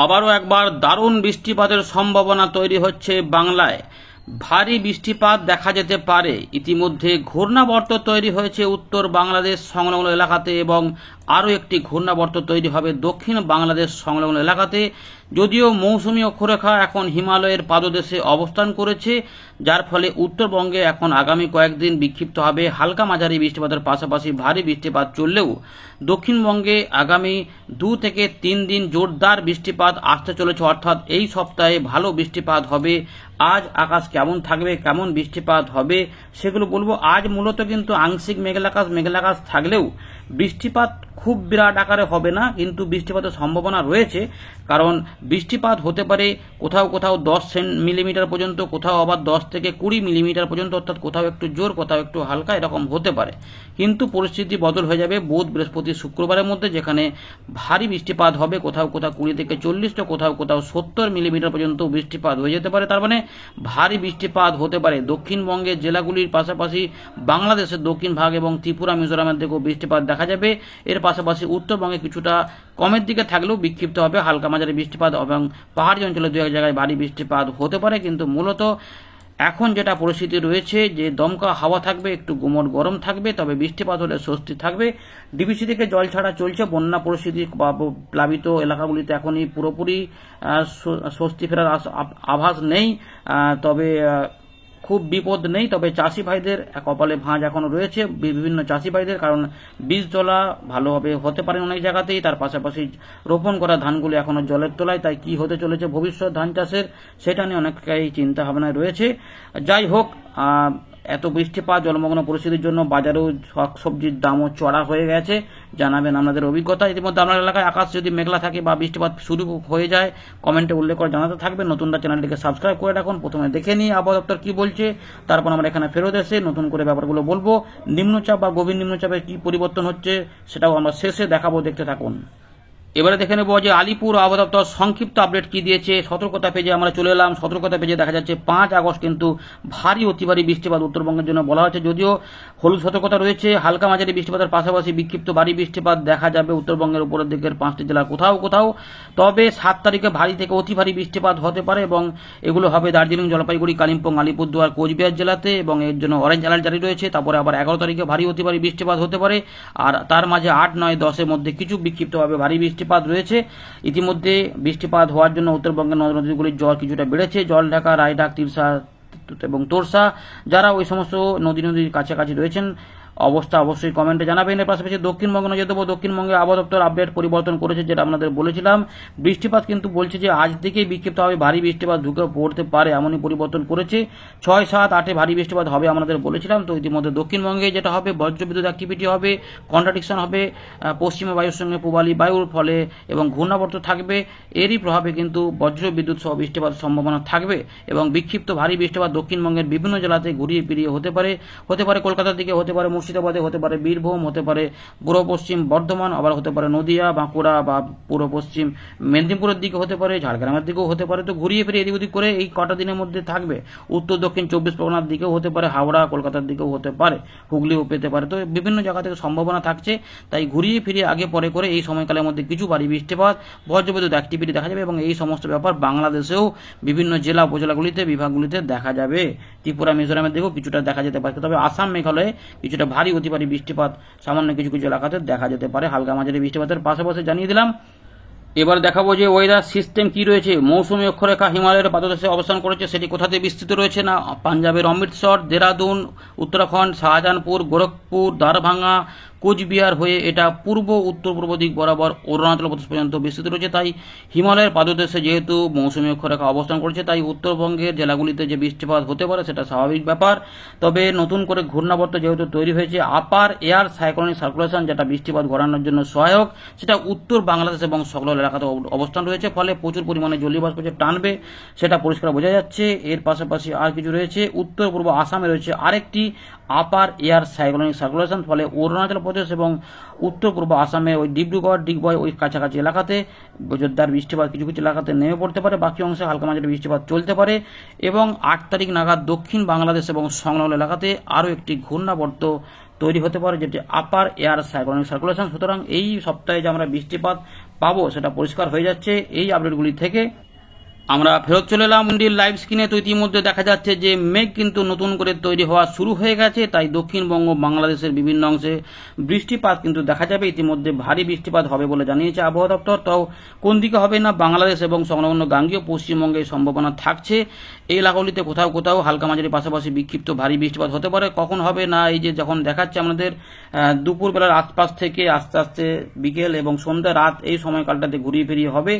আবারও একবার দারুণ বৃষ্টিপাতের সম্ভাবনা তৈরি হচ্ছে বাংলায়। ভারী বৃষ্টিপাত দেখা যেতে পারে। ইতিমধ্যে ঘূর্ণাবর্ত তৈরি হয়েছে উত্তর বাংলাদেশ সংলগ্ন এলাকাতে এবং আরও একটি ঘূর্ণাবর্ত তৈরি হবে দক্ষিণ বাংলাদেশ সংলগ্ন এলাকাতে। যদিও মৌসুমী অক্ষরেখা এখন হিমালয়ের পাদদেশে অবস্থান করেছে, যার ফলে উত্তরবঙ্গে এখন আগামী কয়েকদিন বিক্ষিপ্তভাবে হালকা মাঝারি বৃষ্টিপাতের পাশাপাশি ভারী বৃষ্টিপাত চললেও দক্ষিণবঙ্গে আগামী 2 থেকে 3 দিন জোরদার বৃষ্টিপাত আসতে চলেছে, অর্থাৎ এই সপ্তাহে ভালো বৃষ্টিপাত হবে। আজ আকাশ কেমন থাকবে, কেমন বৃষ্টিপাত হবে সেগুলো বলবো। আজ মূলত কিন্তু আংশিক মেঘালাকাশ থাকলেও বৃষ্টিপাত খুব বিরাট আকারে হবে না, কিন্তু বৃষ্টিপাতের সম্ভাবনা রয়েছে। কারণ বৃষ্টিপাত হতে পারে কোথাও কোথাও 10 মিলিমিটার পর্যন্ত, কোথাও আবার 10 থেকে 20 মিলিমিটার পর্যন্ত, অর্থাৎ কোথাও একটু জোর কোথাও একটু হালকা এরকম হতে পারে। কিন্তু পরিস্থিতি বদল হয়ে যাবে বুধ বৃহস্পতি শুক্রবারের মধ্যে, যেখানে ভারী বৃষ্টিপাত হবে। কোথাও কোথাও 20 থেকে 40 তো কোথাও কোথাও 70 মিলিমিটার পর্যন্ত বৃষ্টিপাত হয়ে যেতে পারে। তার মানে ভারী বৃষ্টিপাত হতে পারে দক্ষিণবঙ্গের জেলাগুলির পাশাপাশি বাংলাদেশের দক্ষিণ ভাগ এবং ত্রিপুরা মিজোরামের দিকেও বৃষ্টিপাত দেখা যাবে। এর পাশাপাশি উত্তরবঙ্গে কিছুটা কমের দিকে থাকলেও বিক্ষিপ্ত হবে হালকা মাঝারি বৃষ্টিপাত এবং পাহাড়ি অঞ্চলে দু এক জায়গায় ভারী বৃষ্টিপাত হতে পারে। কিন্তু মূলত এখন যেটা পরিস্থিতি রয়েছে যে দমকা হাওয়া থাকবে, একটু গুমট গরম থাকবে, তবে বৃষ্টিপাত হলে স্বস্তি থাকবে। ডিবিসি থেকে জল ছাড়া চলছে। বন্যা পরিস্থিতি বা প্লাবিত এলাকাগুলিতে এখনই পুরোপুরি স্বস্তি ফেরার আভাস নেই, তবে খুব বিপদ নেই। তবে চাষি ভাইদের কপালে ভাঁজ এখনো রয়েছে, বিভিন্ন চাষি ভাইদের, কারণ বীজ তোলা ভালোভাবে হতে পারে অনেক জায়গাতেই। তার পাশাপাশি রোপণ করা ধানগুলো এখনো জলের তলায়, তাই কি হতে চলেছে ভবিষ্যৎ ধান চাষের সেটা নিয়ে অনেকটাই চিন্তা ভাবনায় রয়েছে। যাই হোক, এত বৃষ্টিপাত জলমগ্ন পরিস্থিতির জন্য বাজারেও শাকসবজির দামও চড়া হয়ে গেছে। জানাবেন আপনাদের অভিজ্ঞতা। ইতিমধ্যে আপনার এলাকায় আকাশ যদি মেঘলা থাকে বা বৃষ্টিপাত শুরু হয়ে যায় কমেন্টে উল্লেখ করে জানাতে থাকবে। নতুনরা চ্যানেলটিকে সাবস্ক্রাইব করে রাখুন। প্রথমে দেখে নিই আবহাওয়া দপ্তর কি বলছে, তারপর আমরা এখানে ফেরত এসে নতুন করে ব্যাপারগুলো বলবো। নিম্নচাপ বা গভীর নিম্নচাপে কি পরিবর্তন হচ্ছে সেটাও আমরা শেষে দেখাবো, দেখতে থাকুন। এবারে দেখে নেব যে আলিপুর আবহাওয়া দপ্তর সংক্ষিপ্ত আপডেট কি দিয়েছে। সতর্কতা পেজে আমরা চলে এলাম। সতর্কতা পেজে দেখা যাচ্ছে 5 আগস্ট কিন্তু ভারী অতি ভারী বৃষ্টিপাত উত্তরবঙ্গের জন্য বলা হয়েছে। যদিও হলুদ সতর্কতা রয়েছে, হালকা মাঝারি বৃষ্টিপাতের পাশাপাশি বিক্ষিপ্ত ভারী বৃষ্টিপাত দেখা যাবে উত্তরবঙ্গের উপরের দিকের 5টি জেলার কোথাও কোথাও। তবে 7 তারিখে ভারী থেকে অতি ভারী বৃষ্টিপাত হতে পারে এবং এগুলো হবে দার্জিলিং, জলপাইগুড়ি, কালিম্পং, আলিপুরদুয়ার, কোচবিহার জেলাতে এবং এর জন্য অরেঞ্জ অ্যালার্ট জারি রয়েছে। তারপরে আবার 11 তারিখে ভারী অতি ভারী বৃষ্টিপাত হতে পারে, আর তার মাঝে 8, 9, 10-এর মধ্যে কিছু বিক্ষিপ্তভাবে ভারী বৃষ্টিপাত রয়েছে। ইতিমধ্যে বৃষ্টিপাত হওয়ার জন্য উত্তরবঙ্গের নদ নদীগুলির জল কিছুটা বেড়েছে। জলঢাকা, রায়ডাক, তিরসা এবং তোরসা, যারা ওই সমস্ত নদীর কাছাকাছি রয়েছেন অবস্থা অবশ্যই কমেন্টে জানাবেন। এর পাশাপাশি দক্ষিণবঙ্গে নজর দেবো। দক্ষিণবঙ্গে আবহাওয়া দপ্তর আপডেট পরিবর্তন করেছে, যেটা আপনাদের বলেছিলাম। বৃষ্টিপাত কিন্তু বলছে যে আজ থেকেই বিক্ষিপ্তভাবে ভারী বৃষ্টিপাত ঢুকে পড়তে পারে, এমনই পরিবর্তন করেছে। 6, 7, 8-এ ভারী বৃষ্টিপাত হবে আপনাদের বলেছিলাম। তো ইতিমধ্যে দক্ষিণবঙ্গে যেটা হবে, বজ্রবিদ্যুৎ অ্যাক্টিভিটি হবে, কন্ট্রাডিকশন হবে পশ্চিমা বায়ুর সঙ্গে পূবালি বায়ুর ফলে এবং ঘূর্ণাবর্ত থাকবে। এরই প্রভাবে কিন্তু বজ্রবিদ্যুৎ সহ বৃষ্টিপাতের সম্ভাবনা থাকবে এবং বিক্ষিপ্ত ভারী বৃষ্টিপাত দক্ষিণবঙ্গের বিভিন্ন জেলাতে ঘুরিয়ে ফিরিয়ে হতে পারে কলকাতার দিকে, হতে পারে মুর্শিদাবাদে, হতে পারে বীরভূম, হতে পারে পূর্ব পশ্চিম বর্ধমান, আবার হতে পারে নদিয়া, বাঁকুড়া বা পূর্ব পশ্চিম মেদিনীপুরের দিকে, হতে পারে ঝাড়গ্রামের দিকেও হতে পারে। তো ঘুরিয়ে ফিরে এদিক ওদিক করে এই কটা দিনের মধ্যে থাকবে। উত্তর দক্ষিণ 24 পরগনার দিকেও হতে পারে, হাওড়া কলকাতার দিকেও হতে পারে, হুগলিও পেতে পারে। তো বিভিন্ন জায়গা থেকে সম্ভাবনা থাকছে, তাই ঘুরিয়ে ফিরিয়ে আগে পরে করে এই সময়কালের মধ্যে কিছু ভারী বৃষ্টিপাত বজ্রবিদ্যুৎ অ্যাক্টিভিটি দেখা যাবে এবং এই সমস্ত ব্যাপার বাংলাদেশেও বিভিন্ন জেলা উপজেলাগুলিতে বিভাগগুলিতে দেখা যাবে। ত্রিপুরা মিজোরামের দিকেও কিছুটা দেখা যেতে পারে। তবে আসাম মেঘালয়ে কিছুটা ভারী অতি ভারী বৃষ্টিপাত সামান্য কিছু কিছু এলাকাতে দেখা যেতে পারে। হালকা মাঝারি বৃষ্টিপাতের পাশাপাশি জানিয়ে দিলাম। এবার দেখাবো যে ওয়েদার সিস্টেম কি রয়েছে। মৌসুমী অক্ষরেখা হিমালয়ের পাদদেশে অবস্থান করেছে, সেটি কোথাতে বিস্তৃত রয়েছে না পাঞ্জাবের অমৃতসর, দেরাদুন, উত্তরাখণ্ড, শাহজাহানপুর, গোরখপুর, দ্বারভাঙ্গা, কোচবিহার হয়ে এটা পূর্ব উত্তর পূর্ব দিক বরাবর অরুণাচল প্রদেশ পর্যন্ত বিস্তৃত রয়েছে। তাই হিমালয়ের পাদদেশে যেহেতু মৌসুমী অক্ষরেখা অবস্থান করেছে, তাই উত্তরবঙ্গের জেলাগুলিতে যে বৃষ্টিপাত হতে পারে সেটা স্বাভাবিক ব্যাপার। তবে নতুন করে ঘূর্ণাবর্ত যেহেতু তৈরি হয়েছে, আপার এয়ার সাইক্লোনিক সার্কুলেশন যেটা বৃষ্টিপাত ঘটানোর জন্য সহায়ক, সেটা উত্তর বাংলাদেশ এবং সকল এলাকাতে অবস্থান রয়েছে। ফলে প্রচুর পরিমাণে জলীয় বাষ্প যে টানবে সেটা পরিষ্কার বোঝা যাচ্ছে। এর পাশাপাশি আর কিছু রয়েছে, উত্তর পূর্ব আসামে রয়েছে আরেকটি আপার এয়ার সাইক্লোনিক সার্কুলেশন। ফলে অরুণাচল প্রদেশ এবং উত্তর পূর্ব আসামে ওই ডিব্রুগড়, ডিগবয় ওই কাছাকাছি এলাকাতে জোরদার বৃষ্টিপাত কিছু কিছু এলাকাতে নেমে পড়তে পারে, বাকি অংশে হালকা মাঝারি বৃষ্টিপাত চলতে পারে। এবং 8 তারিখ নাগাদ দক্ষিণ বাংলাদেশ এবং সংলগ্ন এলাকাতে আরও একটি ঘূর্ণাবর্ত তৈরি হতে পারে, যেটি আপার এয়ার সাইক্লোনিক সার্কুলেশন। সুতরাং এই সপ্তাহে যে আমরা বৃষ্টিপাত পাবো সেটা পরিষ্কার হয়ে যাচ্ছে এই আপডেটগুলি থেকে। আমরা ফেরত চলে এলাম ইন্ডিয়ান লাইভ স্ক্রিনে। তো ইতিমধ্যে দেখা যাচ্ছে যে মেঘ কিন্তু নতুন করে তৈরি হওয়া শুরু হয়ে গেছে, তাই দক্ষিণবঙ্গ বাংলাদেশের বিভিন্ন অংশে বৃষ্টিপাত কিন্তু দেখা যাবে। ইতিমধ্যে ভারী বৃষ্টিপাত হবে বলে জানিয়েছে আবহাওয়া দপ্তর। তাও কোন দিকে হবে না বাংলাদেশ এবং সংলগ্ন গাঙ্গেয় পশ্চিমবঙ্গে সম্ভাবনা থাকছে। এই এলাকাগুলিতে কোথাও কোথাও হালকা মাঝারি পাশাপাশি বিক্ষিপ্ত ভারী বৃষ্টিপাত হতে পারে। কখন হবে না এই যে যখন দেখাচ্ছে আমাদের দুপুরবেলার আশপাশ থেকে আস্তে আস্তে বিকেল এবং সন্ধ্যা রাত এই সময়কালটাতে ঘুরিয়ে ফিরিয়ে হবে।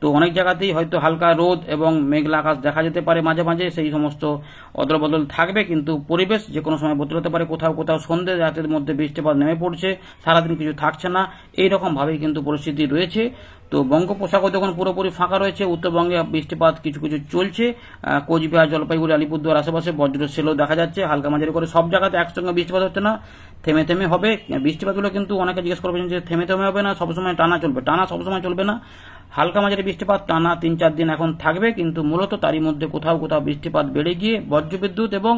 তো অনেক জায়গাতেই হয়তো হালকা রোদ এবং মেঘলা আকাশ দেখা যেতে পারে মাঝে মাঝে, সেই সমস্ত অদল বদল থাকবে, কিন্তু পরিবেশ যে কোনো সময় বদলাতে পারে। কোথাও কোথাও সন্ধ্যে রাতের মধ্যে বৃষ্টিপাত নেমে পড়ছে, সারাদিন কিছু থাকছে না, এইরকম ভাবেই কিন্তু পরিস্থিতি রয়েছে। তো বঙ্গোপসাগর যখন পুরোপুরি ফাঁকা রয়েছে, উত্তরবঙ্গে বৃষ্টিপাত কিছু কিছু চলছে। কোচবিহার, জলপাইগুড়ি, আলিপুরদুয়ার আশেপাশে বজ্র সেলও দেখা যাচ্ছে। হালকা মাঝারি করে সব জায়গাতে একসঙ্গে বৃষ্টিপাত হচ্ছে না, থেমে থেমে হবে। বৃষ্টিপাতগুলো কিন্তু অনেকে জিজ্ঞেস করবেন যে থেমে থেমে হবে না, সবসময় টানা চলবে? টানা সবসময় চলবে না, হালকা মাঝারি বৃষ্টিপাত টানা 3-4 দিন এখন থাকবে, কিন্তু মূলত তারই মধ্যে কোথাও কোথাও বৃষ্টিপাত বেড়ে গিয়ে বজ্রবিদ্যুৎ এবং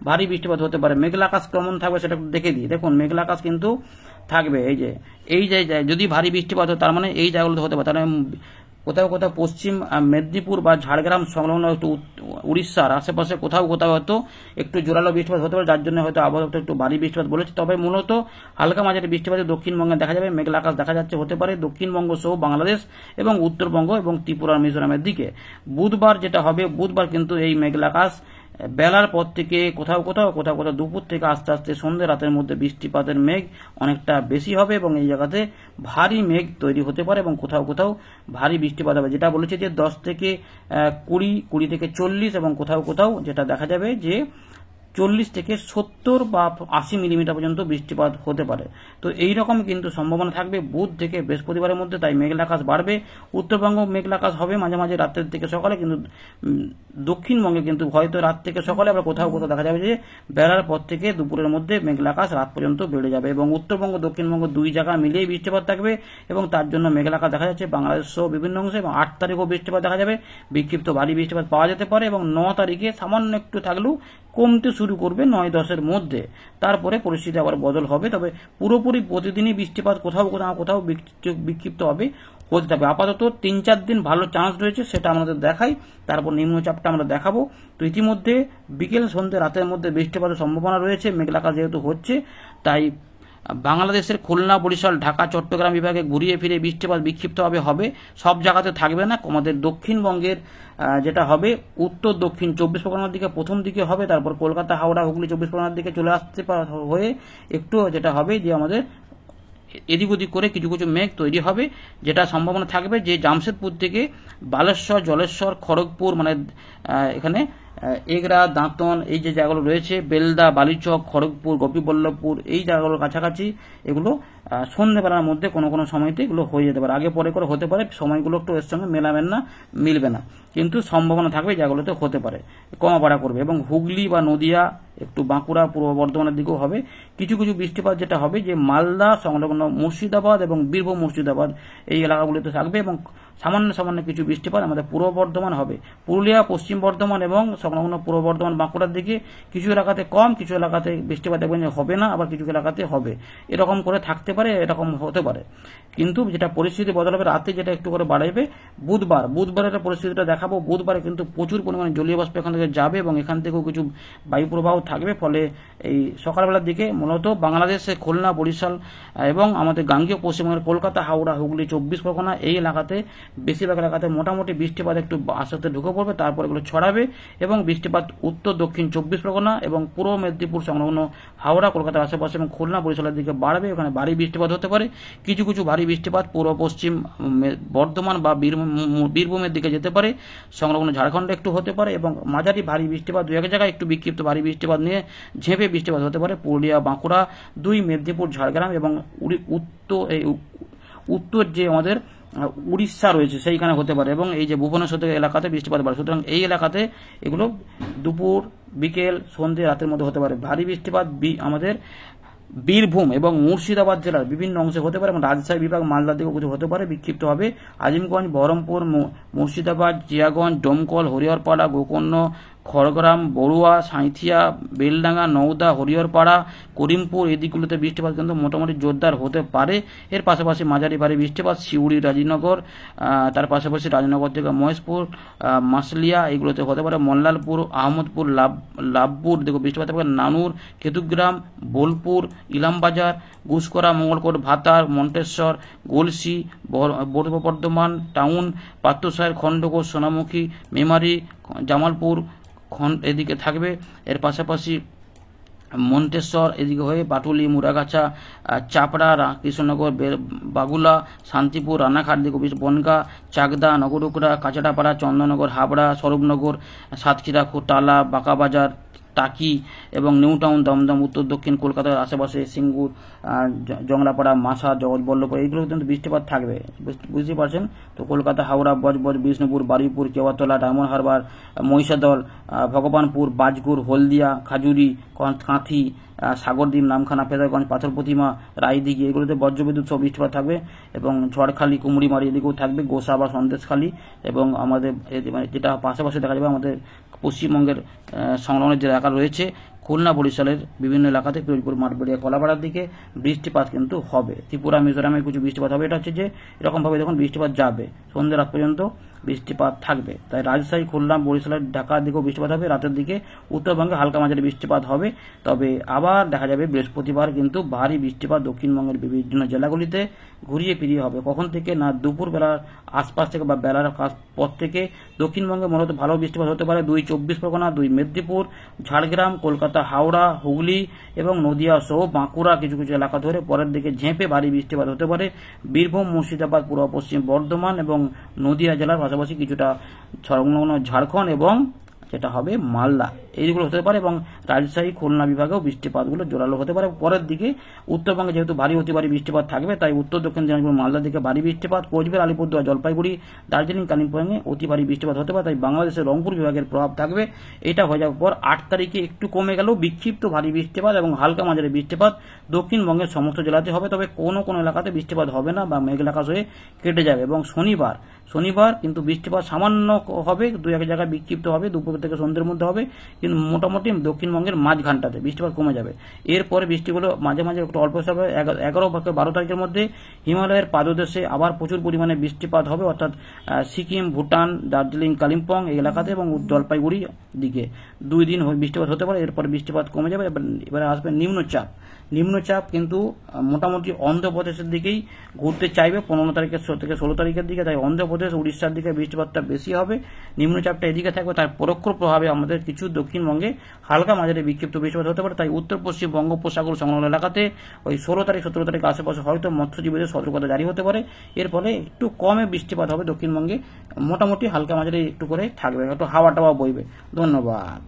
ভারী বৃষ্টিপাত হতে পারে। মেঘলা আকাশ কেমন থাকবে সেটা দেখে দিই। দেখুন মেঘলা আকাশ কিন্তু থাকবে। এই যে যদি ভারী বৃষ্টিপাত হয় তার মানে এই জায়গাগুলোতে হতে পারে। তার মানে কোথাও কোথাও পশ্চিম মেদিনীপুর বা ঝাড়গ্রাম সংলগ্ন একটু উড়িষ্যার আশেপাশে কোথাও কোথাও হয়তো একটু জোরালো বৃষ্টিপাত হতে পারে, যার জন্য হয়তো আবহাওয়া দপ্তর একটু ভারী বৃষ্টিপাত বলেছে। তবে মূলত হালকা মাঝারি বৃষ্টিপাত দক্ষিণবঙ্গে দেখা যাবে। মেঘলা আকাশ দেখা যাচ্ছে, হতে পারে দক্ষিণবঙ্গ সহ বাংলাদেশ এবং উত্তরবঙ্গ এবং ত্রিপুরা মিজোরামের দিকে। বুধবার যেটা হবে, বুধবার কিন্তু এই মেঘলা আকাশ বেলার পর থেকে কোথাও কোথাও দুপুর থেকে আস্তে আস্তে সন্ধ্যে রাতের মধ্যে বৃষ্টিপাতের মেঘ অনেকটা বেশি হবে এবং এই জায়গাতে ভারী মেঘ তৈরি হতে পারে এবং কোথাও কোথাও ভারী বৃষ্টিপাত হবে। যেটা বলেছে যে 10 থেকে 20 থেকে 40 এবং কোথাও কোথাও যেটা দেখা যাবে যে 40 থেকে 70 বা 80 মিলিমিটার পর্যন্ত বৃষ্টিপাত হতে পারে। তো এইরকম কিন্তু সম্ভাবনা থাকবে বুধ থেকে বৃহস্পতিবারের মধ্যে, তাই মেঘলা আকাশ বাড়বে। উত্তরবঙ্গ মেঘলা আকাশ হবে মাঝে মাঝে রাতের থেকে সকালে, কিন্তু দক্ষিণবঙ্গে কিন্তু হয়তো রাত থেকে সকালে আবার কোথাও কোথাও দেখা যাবে যে বেলার পর থেকে দুপুরের মধ্যে মেঘলা আকাশ রাত পর্যন্ত বেড়ে যাবে এবং উত্তরবঙ্গ দক্ষিণবঙ্গ দুই জায়গা মিলিয়ে বৃষ্টিপাত থাকবে এবং তার জন্য মেঘলা আকাশ দেখা যাচ্ছে বাংলাদেশ সহ বিভিন্ন অংশে। এবং 8 তারিখও বৃষ্টিপাত দেখা যাবে, বিক্ষিপ্ত ভারী বৃষ্টিপাত পাওয়া যেতে পারে এবং 9 তারিখে সামান্য একটু থাকলেও কমতে শুরু করবে 9-10-এর মধ্যে, তারপরে পরিস্থিতি আবার বদল হবে। তবে পুরোপুরি প্রতিদিনই বৃষ্টিপাত কোথাও কোথাও বিক্ষিপ্ত হবে হতে থাকবে। আপাতত 3-4 দিন ভালো চান্স রয়েছে, সেটা আমাদের দেখাই, তারপর নিম্নচাপটা আমরা দেখাবো। তো ইতিমধ্যে বিকেল সন্ধ্যে রাতের মধ্যে বৃষ্টিপাতের সম্ভাবনা রয়েছে। মেঘলা আকাশ যেহেতু হচ্ছে, তাই বাংলাদেশের খুলনা, বরিশাল, ঢাকা, চট্টগ্রাম বিভাগে ঘুরিয়ে ফিরে বৃষ্টিপাত বিক্ষিপ্তভাবে হবে, সব জায়গাতে থাকবে না। আমাদের দক্ষিণবঙ্গের যেটা হবে উত্তর দক্ষিণ 24 পরগনার দিকে প্রথম দিকে হবে, তারপর কলকাতা, হাওড়া, হুগলি 24 পরগনার দিকে চলে আসতে হয়ে একটু যেটা হবে যে আমাদের এদিক ওদিক করে কিছু কিছু মেঘ তৈরি হবে, যেটা সম্ভাবনা থাকবে যে জামশেদপুর থেকে বালেশ্বর, জলেশ্বর, খড়গপুর, মানে এখানে এগরা, দাঁতন, এই যে জায়গাগুলো রয়েছে, বেলদা, বালিচক, খড়গপুর, গোপীবল্লভপুর, এই জায়গাগুলোর কাছাকাছি এগুলো সন্ধ্যেবেলার মধ্যে কোনো কোনো সময়তে এগুলো হয়ে যেতে পারে। আগে পরে করে হতে পারে, সময়গুলো একটু এর সঙ্গে মিলবে না, কিন্তু সম্ভাবনা থাকবে জায়গাগুলোতে হতে পারে, কমা বাড়া করবে। এবং হুগলি বা নদিয়া, একটু বাঁকুড়া, পূর্ব বর্ধমানের দিকেও হবে কিছু কিছু বৃষ্টিপাত, যেটা হবে যে মালদা সংলগ্ন মুর্শিদাবাদ এবং বীরভূম মুর্শিদাবাদ এই এলাকাগুলিতে থাকবে এবং সামান্য কিছু বৃষ্টিপাত আমাদের পূর্ব বর্ধমান হবে। পুরুলিয়া, পশ্চিম বর্ধমান এবং সংলগ্ন পূর্ব বর্ধমান, বাঁকুড়ার দিকে কিছু এলাকাতে কম, কিছু এলাকাতে বৃষ্টিপাত হবে না, আবার কিছু এলাকাতে হবে, এরকম করে থাকতে পারে, এরকম হতে পারে। কিন্তু যেটা পরিস্থিতি বদল হবে রাতে, যেটা একটু করে বাড়াবে বুধবারের পরিস্থিতিটা দেখাবো। বুধবারে কিন্তু প্রচুর পরিমাণে জলীয় বাষ্প এখান থেকে যাবে এবং এখান থেকেও কিছু বায়ু প্রবাহ থাকবে, ফলে এই সকালবেলার দিকে মূলত বাংলাদেশে খুলনা, বরিশাল এবং আমাদের গাঙ্গেয় পশ্চিমবঙ্গের কলকাতা, হাওড়া, হুগলি, 24 পরগনা এই এলাকাতে বেশিরভাগ এলাকাতে মোটামুটি বৃষ্টিপাত একটু আস্তে ঢুকে পড়বে, তারপর এগুলো ছড়াবে এবং বৃষ্টিপাত উত্তর দক্ষিণ 24 পরগনা এবং পূর্ব মেদিনীপুর সংলগ্ন হাওড়া, কলকাতার আশেপাশে এবং খুলনা, বরিশালের দিকে বাড়বে। ওখানে ভারী বৃষ্টিপাত হতে পারে, কিছু কিছু ভারী বৃষ্টিপাত পূর্ব পশ্চিম বর্ধমান বা বীরভূমের দিকে যেতে পারে, সংলগ্ন ঝাড়খণ্ডে একটু হতে পারে এবং মাঝারি ভারী বৃষ্টিপাত দু এক জায়গায় একটু বিক্ষিপ্ত ভারী বৃষ্টিপাত নিয়ে ঝেঁপে বৃষ্টিপাত হতে পারে পুরুলিয়া, বাঁকুড়া, 2 মেদিনীপুর, ঝাড়গ্রাম এবং উত্তর যে আমাদের উড়িষ্যা রয়েছে সেইখানে হতে পারে এবং এই যে ভুবনেশ্বর থেকে এলাকাতে বৃষ্টিপাত বাড়ে। সুতরাং এই এলাকাতে এগুলো দুপুর, বিকেল, সন্ধ্যে, রাতের মধ্যে হতে পারে। ভারী বৃষ্টিপাত আমাদের বীরভূম এবং মুর্শিদাবাদ জেলার বিভিন্ন অংশে হতে পারে এবং রাজশাহী বিভাগ, মালদার দিকেও কিছু হতে পারে বিক্ষিপ্তভাবে। আজিমগঞ্জ, বহরমপুর, মুর্শিদাবাদ, জিয়াগঞ্জ, ডোমকল, হরিহরপাড়া, গোকর্ণ, খড়গ্রাম, বড়ুয়া, সাঁইথিয়া, বেলডাঙ্গা, নওদা, হরিহরপাড়া, করিমপুর এই দিকগুলোতে বৃষ্টিপাত কিন্তু মোটামুটি জোরদার হতে পারে। এর পাশাপাশি মাঝারি ভারী বৃষ্টিপাত সিউড়ি, রাজীবনগর, তার পাশাপাশি রাজনগর থেকে মহেশপুর, মাসলিয়া এগুলোতে হতে পারে। মল্লালপুর, আহমদপুর, লাভপুর দেখো বৃষ্টিপাত হবে। নানুর, কেতুগ্রাম, বোলপুর, ইলামবাজার, গুসকরা, মঙ্গলকোট, ভাতার, মন্টেশ্বর, গলসি, পূর্ব বর্ধমান টাউন, পাত্রসাহের, খণ্ডঘোষ, সোনামুখী, মেমারি, জামালপুর এদিকে থাকবে। এর পাশাপাশি মন্টেশ্বর এদিকে হয়ে পাটুলি, মুরাগাছা, চাপড়া, কৃষ্ণনগর, বাগুলা, শান্তিপুর, রানাঘাট দিকে বনগা, চাকদা, নগরুকড়া, কাঁচাটাপাড়া, চন্দননগর, হাবড়া, স্বরূপনগর, সাতক্ষীরা, টালা, বাঁকাবাজার, টাকি এবং নিউ টাউন, দমদম, উত্তর দক্ষিণ কলকাতার আশেপাশে সিঙ্গুর, জংলাপাড়া, মাসা, জগৎবল্লভপুর এইগুলো কিন্তু বৃষ্টিপাত থাকবে, বুঝতে পারছেন। তো কলকাতা, হাওড়া, বজবজ, বিষ্ণুপুর, বারুইপুর, কেওয়াতলা, ডায়মন্ড হারবার, মহিষাদল, ভগবানপুর, বাজগুর, হলদিয়া, খাজুরি, কাঁথি, সাগরদ্বীপ, নামখানা, ফেদারগঞ্জ, পাথর প্রতিমা, রায়দিঘি এগুলোতে বজ্রবিদ্যুৎ সহ বৃষ্টিপাত থাকবে এবং ঝড়খালি, কুমড়িমারি এদিকেও থাকবে, গোসা বা সন্দেশখালী এবং আমাদের যেটা পাশাপাশি দেখা যাবে আমাদের পশ্চিমবঙ্গের সংলগ্ন যে এলাকা রয়েছে খুলনা, বরিশালের বিভিন্ন এলাকাতে, পিরোজপুর, মাঠবেড়িয়া, কলাপাড়ার দিকে বৃষ্টিপাত কিন্তু হবে। ত্রিপুরা, মিজোরামে কিছু বৃষ্টিপাত হবে। এটা হচ্ছে যে এরকমভাবে যখন বৃষ্টিপাত যাবে সন্ধ্যে রাত পর্যন্ত বৃষ্টিপাত থাকবে। তাই রাজশাহী, খুলনা, বরিশালের, ঢাকার দিকেও বৃষ্টিপাত হবে। রাতের দিকে উত্তরবঙ্গে হালকা মাঝারি বৃষ্টিপাত হবে। তবে আবার দেখা যাবে বৃহস্পতিবার কিন্তু ভারী বৃষ্টিপাত দক্ষিণবঙ্গের বিভিন্ন জেলাগুলিতে ঘুরিয়ে ফিরিয়ে হবে। কখন থেকে না দুপুর বেলার আশপাশ থেকে বা বেলার পর থেকে দক্ষিণবঙ্গে মূলত ভালো বৃষ্টিপাত হতে পারে। 2 চব্বিশ পরগনা, 2 মেদিনীপুর, ঝাড়গ্রাম, কলকাতা, হাওড়া, হুগলি এবং নদিয়া সহ বাঁকুড়া কিছু কিছু এলাকা ধরে পরের দিকে ঝেঁপে ভারী বৃষ্টিপাত হতে পারে। বীরভূম, মুর্শিদাবাদ, পূর্ব পশ্চিম বর্ধমান এবং নদিয়া জেলার পাশাপাশি কিছুটা সংলগ্ন ঝাড়খণ্ড এবং যেটা হবে মালদা এইগুলো হতে পারে এবং রাজশাহী, খুলনা বিভাগেও বৃষ্টিপাতগুলো জোরালো হতে পারে। পরের দিকে উত্তরবঙ্গে যেহেতু ভারী অতি ভারী বৃষ্টিপাত থাকবে তাই উত্তর দক্ষিণ দিনাজপুর, মালদার দিকে ভারী বৃষ্টিপাত, কোচবিহার, আলিপুরদুয়ার, জলপাইগুড়ি, দার্জিলিং, কালিম্পংয়ে অতি ভারী বৃষ্টিপাত হতে পারে। তাই বাংলাদেশের রংপুর বিভাগের প্রভাব থাকবে। এটা হয়ে যাওয়ার পর 8 তারিখে একটু কমে গেলেও বিক্ষিপ্ত ভারী বৃষ্টিপাত এবং হালকা মাঝারি বৃষ্টিপাত দক্ষিণবঙ্গের সমস্ত জেলাতে হবে। তবে কোনো কোনো এলাকাতে বৃষ্টিপাত হবে না বা মেঘলা আকাশ হয়ে কেটে যাবে এবং শনিবার কিন্তু বৃষ্টিপাত সামান্য হবে, 2-1 জায়গায় বিক্ষিপ্ত হবে, দুপুর থেকে সন্ধ্যের মধ্যে হবে, কিন্তু মোটামুটি দক্ষিণবঙ্গের মাঝখানটাতে বৃষ্টিপাত কমে যাবে। এরপরে বৃষ্টিগুলো মাঝে মাঝে একটু অল্প হবে। 11-12 তারিখের মধ্যে হিমালয়ের পাদদেশে আবার প্রচুর পরিমাণে বৃষ্টিপাত হবে, অর্থাৎ সিকিম, ভুটান, দার্জিলিং, কালিম্পং এই এলাকাতে এবং জলপাইগুড়ি দিকে 2 দিন বৃষ্টিপাত হতে পারে। এরপরে বৃষ্টিপাত কমে যাবে। এবারে আসবে নিম্নচাপ কিন্তু মোটামুটি অন্ধ্রপ্রদেশের দিকেই ঘুরতে চাইবে 15 তারিখের থেকে 16 তারিখের দিকে। তাই অন্ধ্রপ্রদেশ, উড়িষ্যার দিকে বৃষ্টিপাতটা বেশি হবে। নিম্নচাপটা এদিকে থাকবে, তার পরোক্ষ প্রভাবে আমাদের কিছু দক্ষিণবঙ্গে হালকা মাঝারি বিক্ষিপ্ত বৃষ্টিপাত হতে পারে। তাই উত্তর পশ্চিম বঙ্গোপসাগর সংলগ্ন এলাকাতে ওই 16 তারিখ 17 তারিখ আশেপাশে হয়তো মৎস্যজীবীদের সতর্কতা জারি হতে পারে। এর ফলে একটু কমে বৃষ্টিপাত হবে দক্ষিণবঙ্গে, মোটামুটি হালকা মাঝারি একটু করে থাকবে, একটু হাওয়া টাওয়া বইবে। ধন্যবাদ।